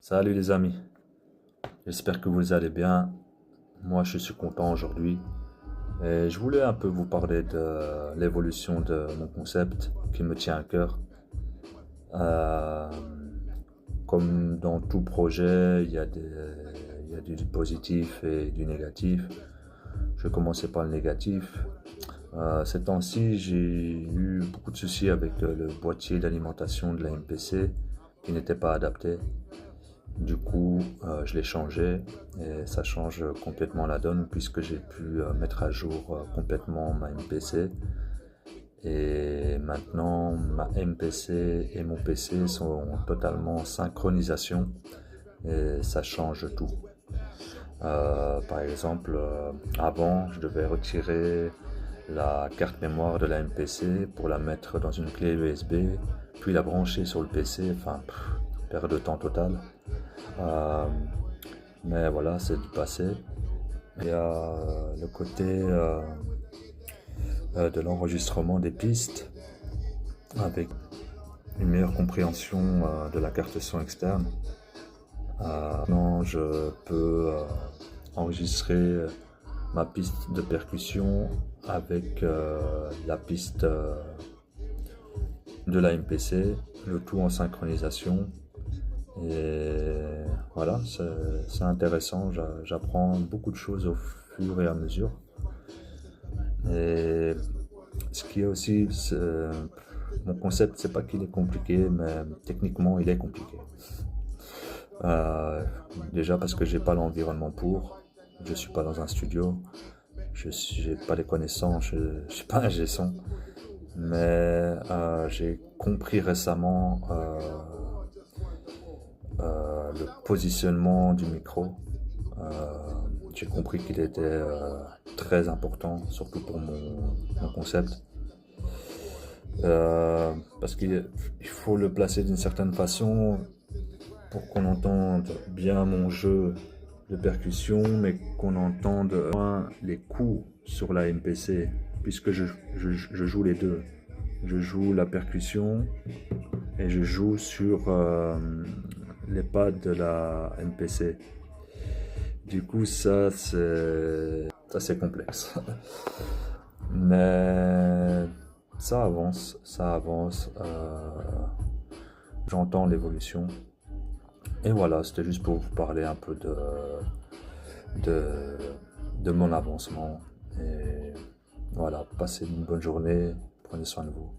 Salut les amis, j'espère que vous allez bien. Moi je suis content aujourd'hui et je voulais un peu vous parler de l'évolution de mon concept qui me tient à cœur. Euh, Comme dans tout projet, il y a du positif et du négatif. Je vais commencer par le négatif. Ces temps-ci, j'ai eu beaucoup de soucis avec le boîtier d'alimentation de la MPC qui n'était pas adapté. Du coup, je l'ai changé et ça change complètement la donne puisque j'ai pu mettre à jour complètement ma MPC. Et maintenant, ma MPC et mon PC sont totalement en synchronisation et ça change tout. Par exemple, avant, je devais retirer la carte mémoire de la MPC pour la mettre dans une clé USB, puis la brancher sur le PC, enfin, perte de temps totale. Euh, mais voilà, c'est du passé. Il y a le côté de l'enregistrement des pistes avec une meilleure compréhension de la carte son externe. Maintenant, je peux enregistrer ma piste de percussion avec la piste de la MPC, le tout en synchronisation. Et voilà, c'est intéressant, j'apprends beaucoup de choses au fur et à mesure. Et ce qui est aussi, mon concept, c'est pas qu'il est compliqué, mais techniquement, il est compliqué. Euh, Déjà parce que j'ai pas l'environnement pour, je suis pas dans un studio, j'ai pas les connaissances, je suis pas un son, mais j'ai compris récemment le positionnement du micro. J'ai compris qu'il était très important, surtout pour mon concept. Parce qu'il faut le placer d'une certaine façon pour qu'on entende bien mon jeu de percussion, mais qu'on entende moins les coups sur la MPC, puisque je joue les deux. Je joue la percussion et je joue sur les pads de la MPC. Du coup, ça c'est complexe. Mais ça avance, ça avance. J'entends l'évolution. Et voilà, c'était juste pour vous parler un peu de, de mon avancement. Et voilà, passez une bonne journée, prenez soin de vous.